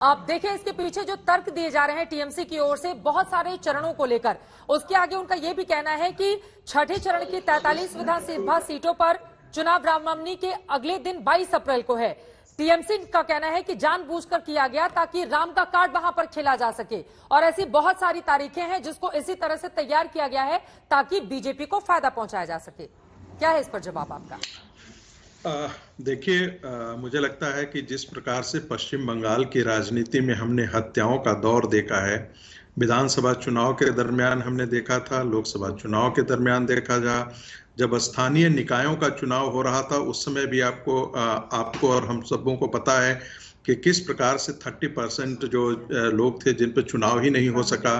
आप देखें इसके पीछे जो तर्क दिए जा रहे हैं टीएमसी की ओर से बहुत सारे चरणों को लेकर, उसके आगे उनका यह भी कहना है कि छठे चरण की 43 विधानसभा सीटों पर चुनाव रामनवमी के अगले दिन 22 अप्रैल को है। टीएमसी का कहना है कि जानबूझकर किया गया ताकि राम का कार्ड वहां पर खेला जा सके और ऐसी बहुत सारी तारीखें हैं जिसको इसी तरह से तैयार किया गया है ताकि बीजेपी को फायदा पहुंचाया जा सके। क्या है इस पर जवाब आपका? देखिए, मुझे लगता है कि जिस प्रकार से पश्चिम बंगाल की राजनीति में हमने हत्याओं का दौर देखा है, विधानसभा चुनाव के दरमियान हमने देखा था, लोकसभा चुनाव के दरमियान देखा जब स्थानीय निकायों का चुनाव हो रहा था उस समय भी आपको और हम सबों को पता है कि किस प्रकार से 30% जो लोग थे जिन पर चुनाव ही नहीं हो सका,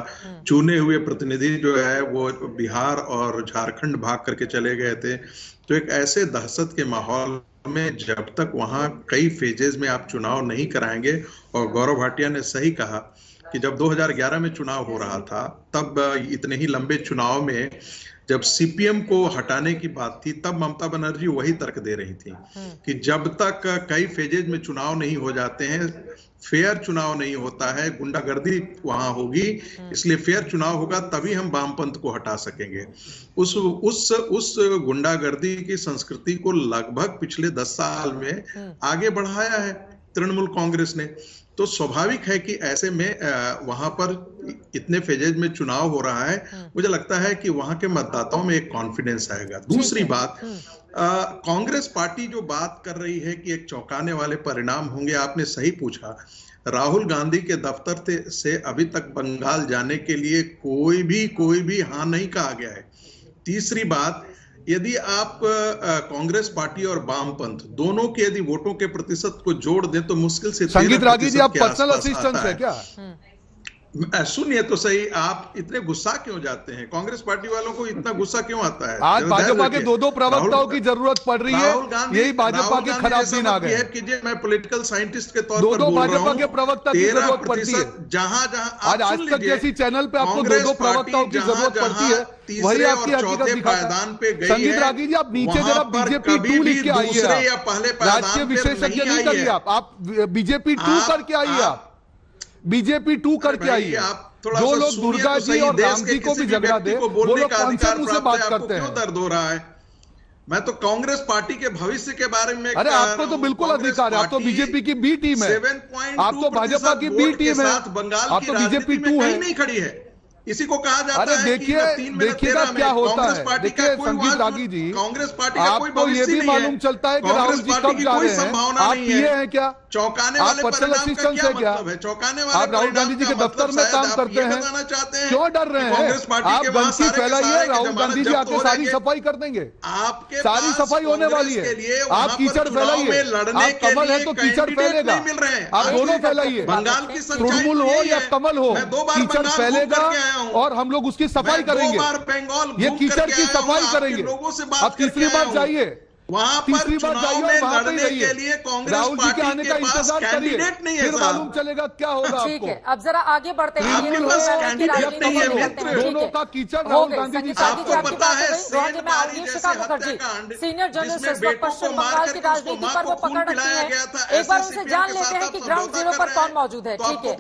चुने हुए प्रतिनिधि जो है वो बिहार और झारखंड भाग करके चले गए थे। तो एक ऐसे दहशत के माहौल में जब तक वहां कई फेजेस में आप चुनाव नहीं कराएंगे, और गौरव भाटिया ने सही कहा कि जब 2011 में चुनाव हो रहा था तब इतने ही लंबे चुनाव में जब सीपीएम को हटाने की बात थी तब ममता बनर्जी वही तर्क दे रही थी कि जब तक कई फेजेज में चुनाव नहीं हो जाते हैं, फेयर चुनाव नहीं होता है, गुंडागर्दी वहां होगी, इसलिए फेयर चुनाव होगा तभी हम वामपंथ को हटा सकेंगे। उस गुंडागर्दी की संस्कृति को लगभग पिछले 10 साल में आगे बढ़ाया है तृणमूल कांग्रेस ने। तो स्वाभाविक है कि ऐसे में वहां पर इतने फेजेज में चुनाव हो रहा है, मुझे लगता है कि वहां के मतदाताओं में एक कॉन्फिडेंस आएगा। दूसरी बात, कांग्रेस पार्टी जो बात कर रही है कि एक चौंकाने वाले परिणाम होंगे, आपने सही पूछा। राहुल गांधी के दफ्तर से अभी तक बंगाल जाने के लिए कोई भी हाँ नहीं कहा गया है। तीसरी बात, यदि आप कांग्रेस पार्टी और वामपंथ दोनों के यदि वोटों के प्रतिशत को जोड़ दें तो मुश्किल से संगीत रागी जी, आप पर्सनल असिस्टेंट है क्या? सुनिए तो सही, आप इतने गुस्सा क्यों जाते हैं? कांग्रेस पार्टी वालों को इतना गुस्सा क्यों आता है? आज भाजपा के दो प्रवक्ताओं की जरूरत पड़ रही है, यही भाजपा के खराब दिन आ गए। कीजिए, मैं पॉलिटिकल साइंटिस्ट के तौर पर दो भाजपा के प्रवक्ता की जरूरत पड़ती है। जहां आज तक जैसी चैनल पे आपको दो प्रवक्ताओं की जरूरत पड़ती है, वही आपकी हकीकत दिखाता है। संगीत रागी जी, आप नीचे जरा बीजेपी 2 लिख के आइए, राजकीय विशेषज्ञ नहीं करिए, आप बीजेपी 2 करके आइए, बीजेपी 2 करके आइए। जो लोग दुर्गा जी और राम जी को भी झगड़ा दे, वो लोग कौन से मुंह से बात करते हैं? क्यों दर्द हो रहा है? मैं तो कांग्रेस पार्टी के भविष्य के बारे में, अरे आपको तो बिल्कुल अधिकार है, आप तो बीजेपी की बी टीम है, आप तो भाजपा की बी टीम है, आप तो बीजेपी 2 है, नहीं खड़ी है। इसी को कहा जाता है। अरे देखिएगा क्या होता है। देखिए संगीत रागी जी, कांग्रेस पार्टी का कोई आपको ये भी मालूम चलता है कि राहुल जी कब जा रहे हैं? आप ये हैं क्या? चौंकाने वाले पर्सनल असिस्टेंट है क्या? आप राहुल गांधी जी के दफ्तर में काम करते हैं, क्यों डर रहे हैं? आप गंदगी फैलाइए, राहुल गांधी जी आके सारी सफाई कर देंगे, सारी सफाई होने वाली है। आप कीचड़ फैलाइए, आप कमल है तो कीचड़ फैलेगा, आप दोनों फैलाइए, तृणमूल हो या कमल हो, कीचड़ फैलेगा और हम लोग उसकी सफाई करेंगे, ये कीचड़ की सफाई करेंगे। अब तीसरी बार जाइए, तीसरी बार जाइए और वहां पे रहिए, राहुल जी के आने का इंतजार करिए, फिर मालूम चलेगा क्या होगा। ठीक है, अब जरा आगे बढ़ते हैं। दोनों का कीचड़ राहुल गांधी जी, सीनियर जर्नलिस्ट पश्चिम बंगाल की राजनीति पर वो पकड़ रखी है। एक बार उनसे जान लेते हैं कि ग्राउंड जीरो पर कौन मौजूद है। ठीक है।